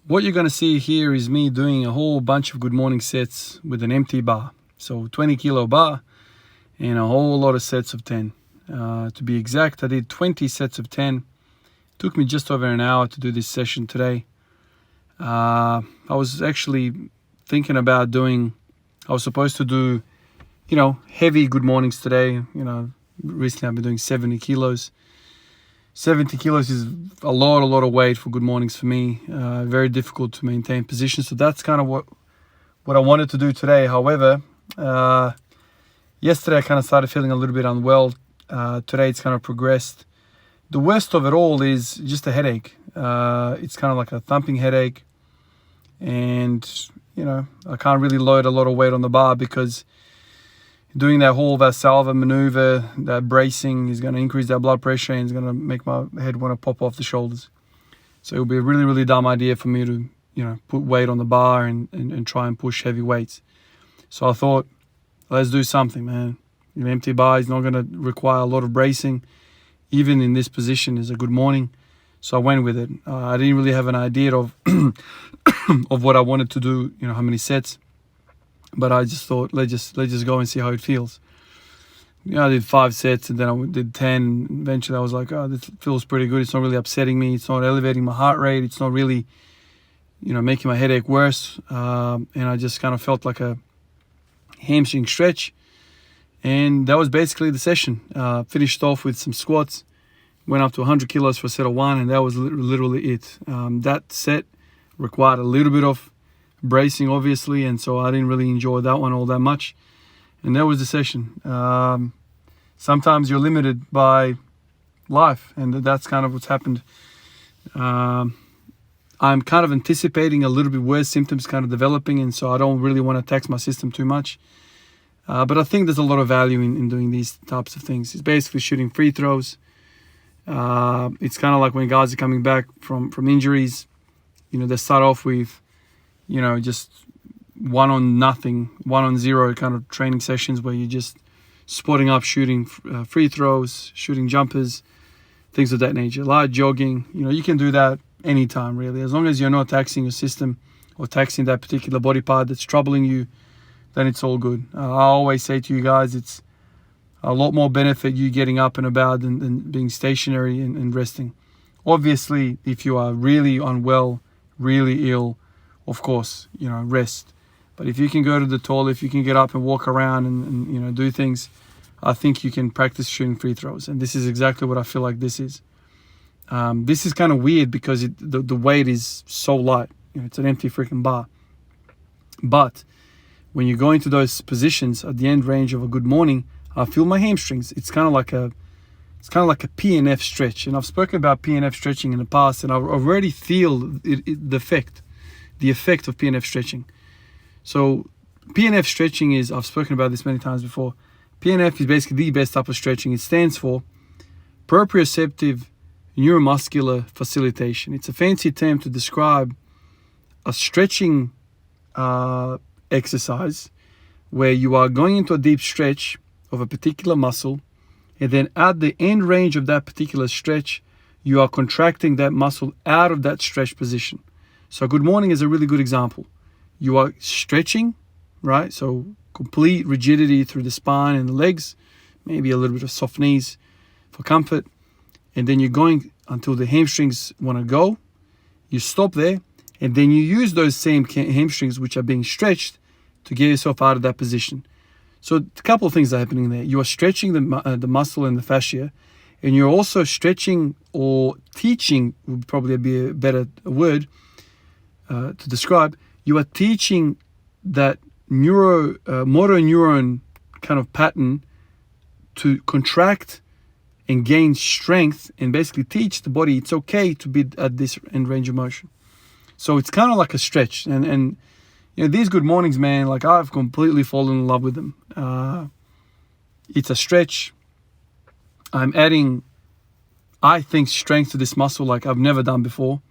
What you're going to see here is me doing a whole bunch of good morning sets with an empty bar. So 20 kilo bar and a whole lot of sets of 10. To be exact, I did 20 sets of 10. Took me just over an hour to do this session today. I was actually thinking about I was supposed to do, heavy good mornings today. Recently I've been doing 70 kilos. 70 kilos is a lot of weight for good mornings for me. Very difficult to maintain position. So that's kind of what I wanted to do today. However, yesterday I kind of started feeling a little bit unwell. Today it's kind of progressed. The worst of it all is just a headache. It's kind of like a thumping headache. And, I can't really load a lot of weight on the bar because doing that whole Valsalva maneuver, that bracing is going to increase that blood pressure and it's going to make my head want to pop off the shoulders. So it'll be a really dumb idea for me to, put weight on the bar and try and push heavy weights. So I thought, let's do something, man. An empty bar is not going to require a lot of bracing. Even in this position is a good morning. So I went with it. I didn't really have an idea of of what I wanted to do, how many sets. But I just thought, let's just go and see how it feels. I did 5 sets and then I did 10. Eventually I was like, oh, this feels pretty good. It's not really upsetting me. It's not elevating my heart rate. It's not really, making my headache worse. And I just kind of felt like a hamstring stretch. And that was basically the session. Finished off with some squats. Went up to 100 kilos for a set of 1, and that was literally it. That set required a little bit of bracing, obviously, and so I didn't really enjoy that one all that much. And that was the session. Sometimes you're limited by life, and that's kind of what's happened. I'm kind of anticipating a little bit worse symptoms kind of developing, and so I don't really want to tax my system too much. But I think there's a lot of value in doing these types of things. It's basically shooting free throws. It's kind of like when guys are coming back from injuries, they start off with, just 1 on nothing, 1 on 0 kind of training sessions where you're just spotting up, shooting free throws, shooting jumpers, things of that nature. Light jogging, you can do that anytime really, as long as you're not taxing your system or taxing that particular body part that's troubling you, then it's all good. I always say to you guys, it's a lot more benefit you getting up and about than being stationary and resting. Obviously, if you are really unwell, really ill, of course, rest. But if you can go to the toilet, if you can get up and walk around and do things, I think you can practice shooting free throws. And this is exactly what I feel like this is. This is kind of weird because the weight is so light. It's an empty freaking bar. But when you go into those positions at the end range of a good morning, I feel my hamstrings. It's kind of like a PNF stretch, and I've spoken about PNF stretching in the past, and I already feel the effect of PNF stretching. So PNF stretching is, I've spoken about this many times before. PNF is basically the best type of stretching. It stands for proprioceptive neuromuscular facilitation. It's a fancy term to describe a stretching exercise where you are going into a deep stretch of a particular muscle, and then at the end range of that particular stretch, you are contracting that muscle out of that stretch position. So good morning is a really good example. You are stretching, right? So complete rigidity through the spine and the legs, maybe a little bit of soft knees for comfort. And then you're going until the hamstrings want to go. You stop there, and then you use those same hamstrings which are being stretched to get yourself out of that position. So a couple of things are happening there. You are stretching the muscle and the fascia, and you're also stretching or teaching, would probably be a better word to describe. You are teaching that motor neuron kind of pattern to contract and gain strength, and basically teach the body it's okay to be at this end range of motion. So it's kind of like a stretch, and these good mornings, man, like I've completely fallen in love with them. It's a stretch. I'm adding, I think, strength to this muscle like I've never done before.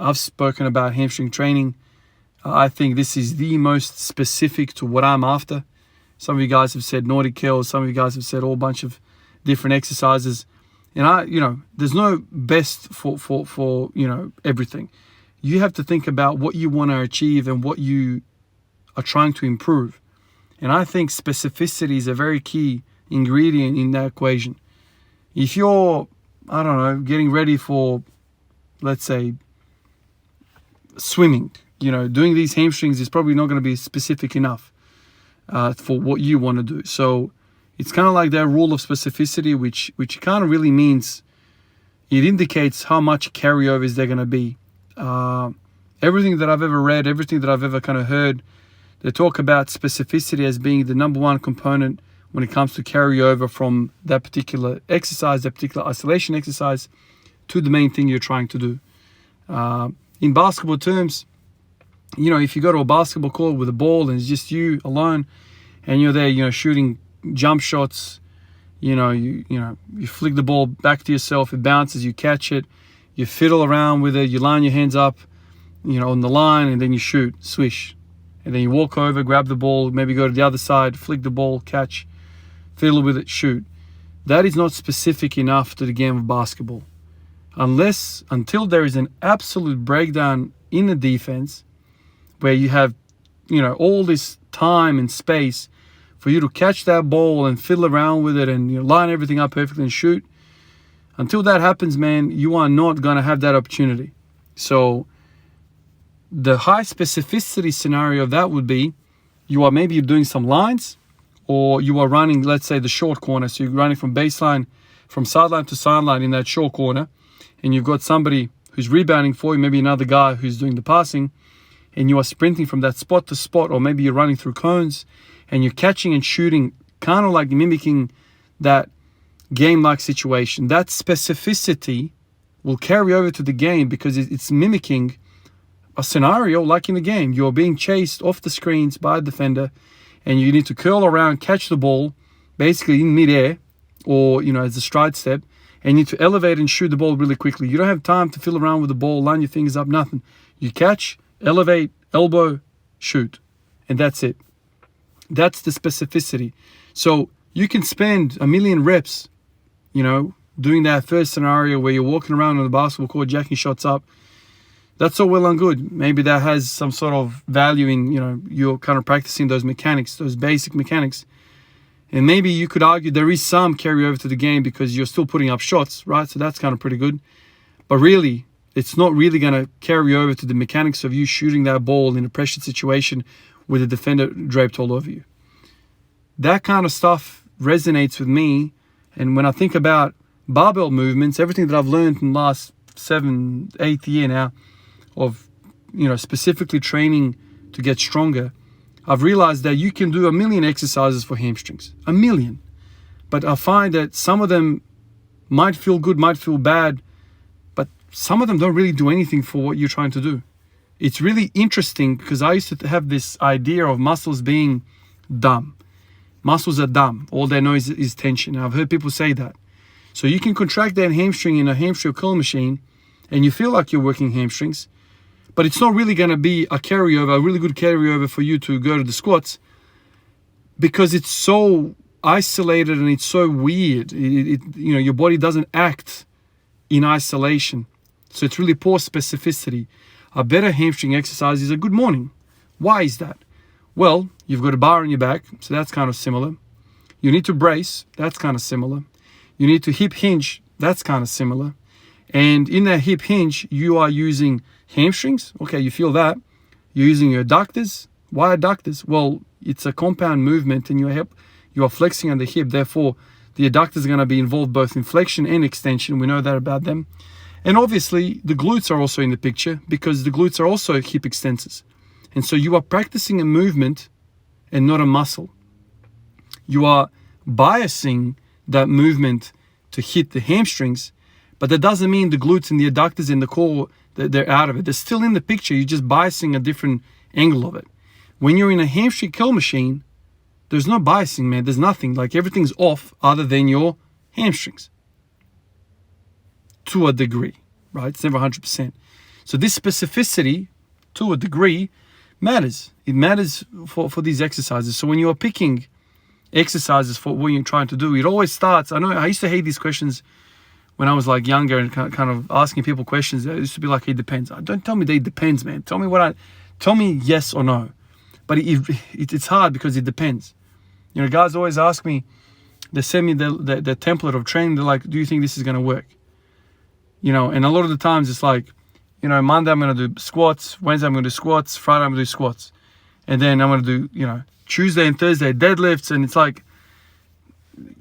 I've spoken about hamstring training. I think this is the most specific to what I'm after. Some of you guys have said Nordic curls. Some of you guys have said a whole bunch of different exercises. And there's no best for everything. You have to think about what you want to achieve and what you are trying to improve. And I think specificity is a very key ingredient in that equation. If you're, I don't know, getting ready for, let's say, swimming, doing these hamstrings is probably not going to be specific enough for what you want to do. So it's kind of like that rule of specificity, which kind of really means it indicates how much carryovers they're going to be. Everything that I've ever read, everything that I've ever kind of heard, they talk about specificity as being the number one component when it comes to carryover from that particular exercise, that particular isolation exercise, to the main thing you're trying to do. In basketball terms, if you go to a basketball court with a ball and it's just you alone, and you're there, shooting jump shots, you flick the ball back to yourself, it bounces, you catch it, you fiddle around with it, you line your hands up, on the line, and then you shoot, swish. And then you walk over, grab the ball, maybe go to the other side, flick the ball, catch, fiddle with it, shoot. That is not specific enough to the game of basketball. Until there is an absolute breakdown in the defense where you have, all this time and space for you to catch that ball and fiddle around with it and line everything up perfectly and shoot. Until that happens, man, you are not going to have that opportunity. So the high specificity scenario of that would be you're doing some lines, or you are running, let's say, the short corner. So you're running from baseline, from sideline to sideline in that short corner, and you've got somebody who's rebounding for you, maybe another guy who's doing the passing, and you are sprinting from that spot to spot, or maybe you're running through cones and you're catching and shooting, kind of like mimicking that game-like situation. That specificity will carry over to the game because it's mimicking a scenario like in the game. You're being chased off the screens by a defender, and you need to curl around, catch the ball, basically in midair, or as a stride step, and you need to elevate and shoot the ball really quickly. You don't have time to fiddle around with the ball, line your fingers up, nothing. You catch, elevate, elbow, shoot, and that's it. That's the specificity. So you can spend 1 million reps, doing that first scenario where you're walking around on the basketball court, jacking shots up. That's all well and good. Maybe that has some sort of value in, you're kind of practicing those mechanics, those basic mechanics. And maybe you could argue there is some carryover to the game because you're still putting up shots, right? So that's kind of pretty good. But really, it's not really going to carry over to the mechanics of you shooting that ball in a pressure situation with a defender draped all over you. That kind of stuff resonates with me. And when I think about barbell movements, everything that I've learned in the last 7, 8 year now of, specifically training to get stronger, I've realized that you can do 1 million exercises for hamstrings. 1 million. But I find that some of them might feel good, might feel bad, but some of them don't really do anything for what you're trying to do. It's really interesting because I used to have this idea of muscles being dumb. Muscles are dumb. All they know is tension. I've heard people say that. So you can contract that hamstring in a hamstring curl machine and you feel like you're working hamstrings, but it's not really going to be a carryover, a really good carryover for you to go to the squats because it's so isolated and it's so weird. Your body doesn't act in isolation. So it's really poor specificity. A better hamstring exercise is a good morning. Why is that? Well, you've got a bar on your back, so that's kind of similar. You need to brace, that's kind of similar. You need to hip hinge, that's kind of similar. And in that hip hinge, you are using hamstrings. Okay, you feel that. You're using your adductors. Why adductors? Well, it's a compound movement in your hip. You are flexing on the hip. Therefore, the adductors are going to be involved both in flexion and extension. We know that about them. And obviously, the glutes are also in the picture because the glutes are also hip extensors. And so you are practicing a movement and not a muscle. You are biasing that movement to hit the hamstrings, but that doesn't mean the glutes and the adductors and the core, they're out of it. They're still in the picture. You're just biasing a different angle of it. When you're in a hamstring curl machine, there's no biasing, man. There's nothing. Like everything's off other than your hamstrings. To a degree, right? It's never 100%. So this specificity, to a degree, matters. It matters for these exercises. So when you are picking exercises for what you're trying to do, it always starts. I know I used to hate these questions when I was like younger and kind of asking people questions, it used to be like, it depends. Don't tell me that it depends, man. Tell me yes or no. But it's hard because it depends. You know, guys always ask me, they send me the template of training. They're like, do you think this is going to work? You know, and a lot of the times it's like, you know, Monday I'm going to do squats, Wednesday I'm going to do squats, Friday I'm going to do squats. And then I'm going to do, you know, Tuesday and Thursday deadlifts. And it's like,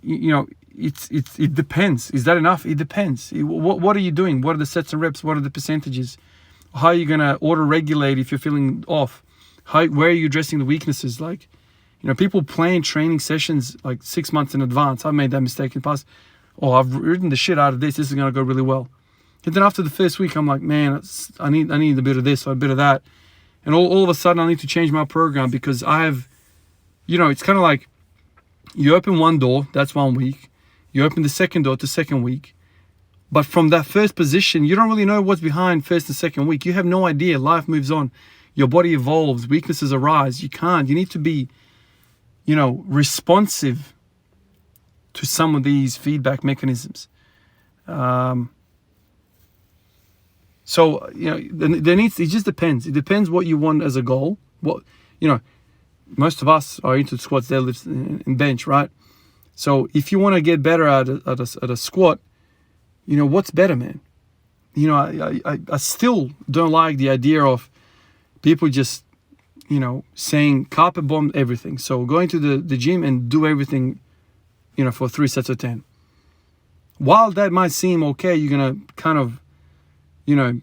you know, it depends. Is that enough? It depends. What are you doing? What are the sets and reps? What are the percentages? How are you going to auto-regulate if you're feeling off? Where are you addressing the weaknesses? Like, you know, people plan training sessions like 6 months in advance. I've made that mistake in the past. Oh, I've written the shit out of this. This is going to go really well. And then after the first week, I'm like, man, I need a bit of this or a bit of that. And all of a sudden, I need to change my program because I have, you know, it's kind of like you open one door, that's 1 week. You open the second door to second week. But from that first position, you don't really know what's behind first and second week. You have no idea. Life moves on. Your body evolves. Weaknesses arise. You need to be, you know, responsive to some of these feedback mechanisms. So, you know, it just depends. It depends what you want as a goal. What, you know, most of us are into squats, deadlifts, and bench, right? So if you want to get better at a squat, you know, what's better, man? You know, I still don't like the idea of people just, you know, saying carpet bomb everything. So going to the gym and do everything, you know, for 3 sets of 10. While that might seem okay, you're going to kind of, you know,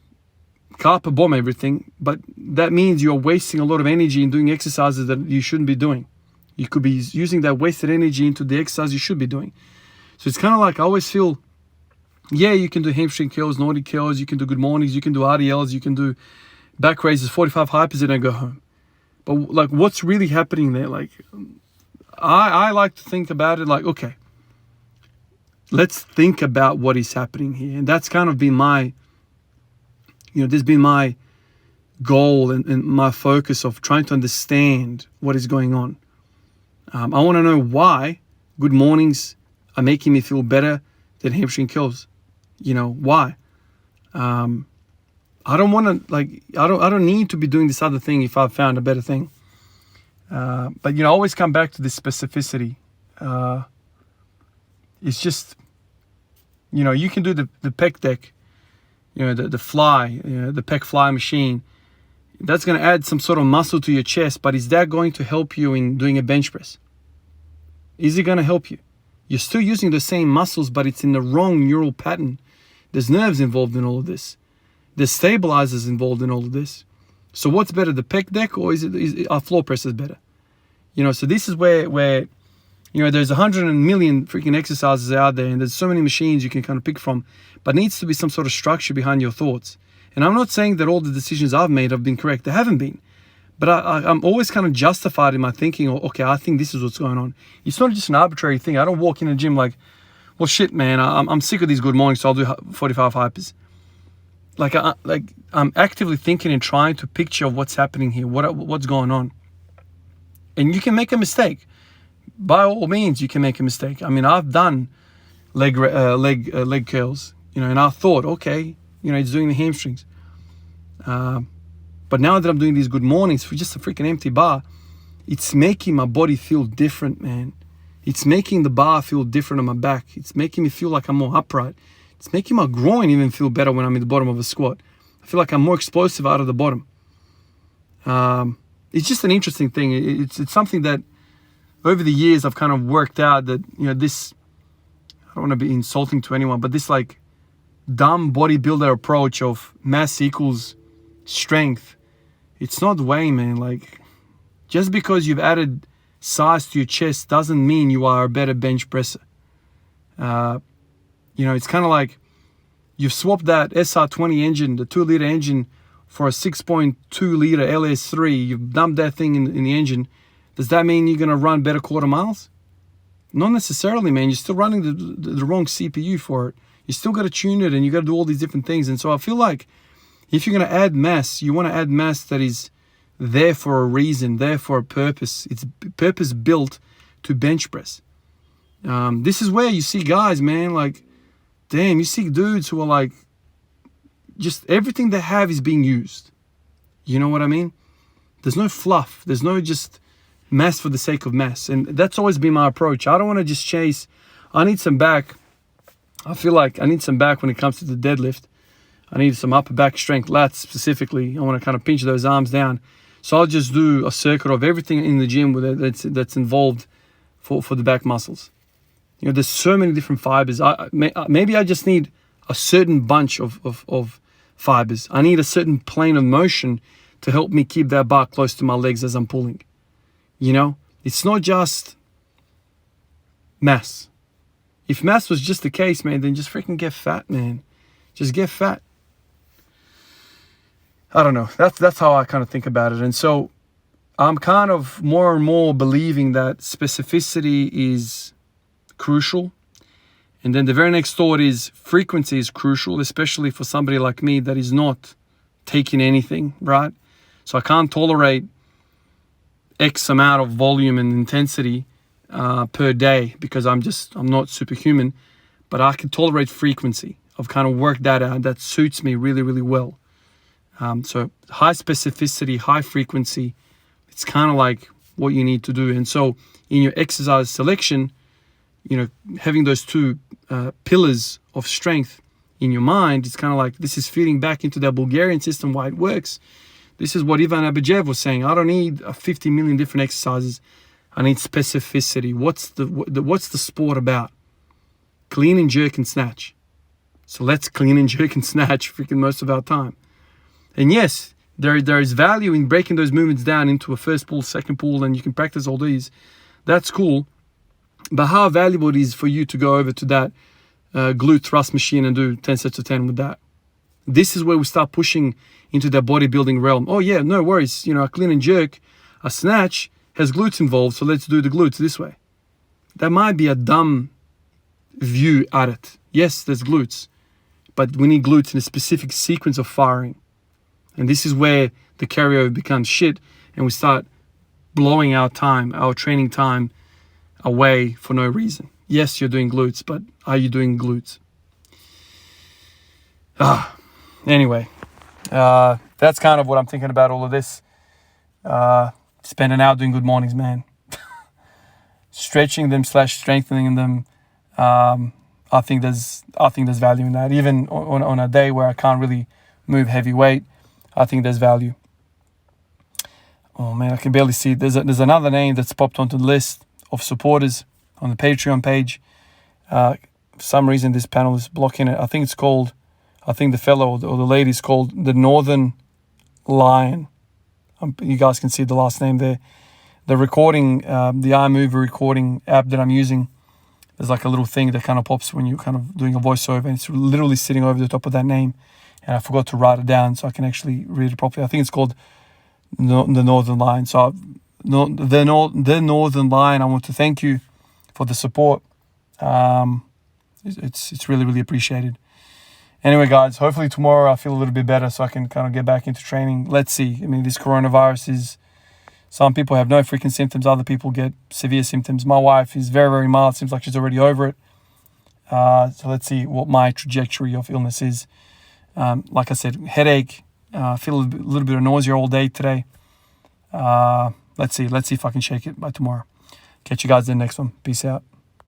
carpet bomb everything, but that means you're wasting a lot of energy in doing exercises that you shouldn't be doing. You could be using that wasted energy into the exercise you should be doing. So it's kind of like, I always feel, yeah, you can do hamstring curls, Nordic curls, you can do good mornings, you can do RDLs, you can do back raises, 45 hypers, and then go home. But like, what's really happening there? Like, I like to think about it like, okay, let's think about what is happening here. And that's kind of been my, you know, this has been my goal and my focus of trying to understand what is going on. I want to know why good mornings are making me feel better than hamstring curls. You know, why? I don't want to, like, I don't need to be doing this other thing if I've found a better thing. But, you know, I always come back to this specificity. It's just, you know, you can do the pec deck, you know, the fly, you know, the pec fly machine. That's going to add some sort of muscle to your chest, but is that going to help you in doing a bench press? Is it going to help you? You're still using the same muscles, but it's in the wrong neural pattern. There's nerves involved in all of this. There's stabilizers involved in all of this. So what's better, the pec deck, or is our floor press is better? You know, so this is where you know, there's 100 million freaking exercises out there, and there's so many machines you can kind of pick from, but needs to be some sort of structure behind your thoughts. And I'm not saying that all the decisions I've made have been correct. They haven't been. But I'm always kind of justified in my thinking, okay, I think this is what's going on. It's not just an arbitrary thing. I don't walk in the gym like, well, shit, man, I'm sick of these good mornings, so I'll do 45 hypers. Like I'm actively thinking and trying to picture what's happening here, what's going on. And you can make a mistake. By all means, you can make a mistake. I mean, I've done leg curls, you know, and I thought, okay, you know, it's doing the hamstrings. But now that I'm doing these good mornings for just a freaking empty bar, it's making my body feel different, man. It's making the bar feel different on my back. It's making me feel like I'm more upright. It's making my groin even feel better when I'm in the bottom of a squat. I feel like I'm more explosive out of the bottom. It's just an interesting thing. It's something that over the years I've kind of worked out that, you know, this, I don't want to be insulting to anyone, but this like dumb bodybuilder approach of mass equals strength, it's not the way, man. Like, just because you've added size to your chest doesn't mean you are a better bench presser. You know, it's kind of like you've swapped that SR20 engine, the 2-liter engine, for a 6.2-liter LS3. You've dumped that thing in the engine. Does that mean you're going to run better quarter miles? Not necessarily, man. You're still running the wrong CPU for it. You still got to tune it, and you got to do all these different things. And so I feel like if you're going to add mass, you want to add mass that is there for a reason, there for a purpose. It's purpose built to bench press. This is where you see guys, man, like damn, you see dudes who are like, just everything they have is being used. You know what I mean? There's no fluff. There's no just mass for the sake of mass. And that's always been my approach. I don't want to just chase. I need some back. I feel like I need some back when it comes to the deadlift. I need some upper back strength, lats specifically. I want to kind of pinch those arms down. So I'll just do a circuit of everything in the gym that's involved for the back muscles. You know, there's so many different fibers. Maybe I just need a certain bunch of fibers. I need a certain plane of motion to help me keep that bar close to my legs as I'm pulling. You know, it's not just mass. If mass was just the case, man, then just freaking get fat, man. Just get fat. I don't know. That's how I kind of think about it. And so I'm kind of more and more believing that specificity is crucial. And then the very next thought is frequency is crucial, especially for somebody like me that is not taking anything, right? So I can't tolerate X amount of volume and intensity per day because I'm not superhuman, but I can tolerate frequency. I've kind of worked that out. That suits me really, really well. So high specificity, high frequency, it's kind of like what you need to do. And so in your exercise selection, you know, having those two pillars of strength in your mind, it's kind of like this is feeding back into that Bulgarian system, why it works. This is what Ivan Abajev was saying. I don't need 50 million different exercises. I need specificity. What's the sport about? Clean and jerk and snatch. So let's clean and jerk and snatch freaking most of our time. And yes, there is value in breaking those movements down into a first pull, second pull, and you can practice all these. That's cool. But how valuable it is for you to go over to that glute thrust machine and do 10 sets of 10 with that. This is where we start pushing into that bodybuilding realm. Oh yeah, no worries. You know, a clean and jerk, a snatch has glutes involved, so let's do the glutes this way. That might be a dumb view at it. Yes, there's glutes, but we need glutes in a specific sequence of firing. And this is where the carryover becomes shit and we start blowing our time, our training time away for no reason. Yes, you're doing glutes, but are you doing glutes? Anyway, that's kind of what I'm thinking about all of this. Spend an hour doing good mornings, man. Stretching them / strengthening them. I think there's value in that. Even on a day where I can't really move heavy weight, I think there's value. Oh man, I can barely see it. There's another name that's popped onto the list of supporters on the Patreon page. For some reason, this panel is blocking it. I think the fellow or the lady is called the Northern Lion. You guys can see the last name there. The recording, the iMovie recording app that I'm using, there's like a little thing that kind of pops when you're kind of doing a voiceover, and it's literally sitting over the top of that name. And I forgot to write it down so I can actually read it properly. I think it's called the Northern Lion. So the Northern Lion, I want to thank you for the support. It's really, really appreciated. Anyway, guys, hopefully tomorrow I feel a little bit better so I can kind of get back into training. Let's see. I mean, this coronavirus is, some people have no freaking symptoms. Other people get severe symptoms. My wife is very, very mild. Seems like she's already over it. So let's see what my trajectory of illness is. Like I said, headache. Feel a little bit of nausea all day today. Let's see if I can shake it by tomorrow. Catch you guys in the next one. Peace out.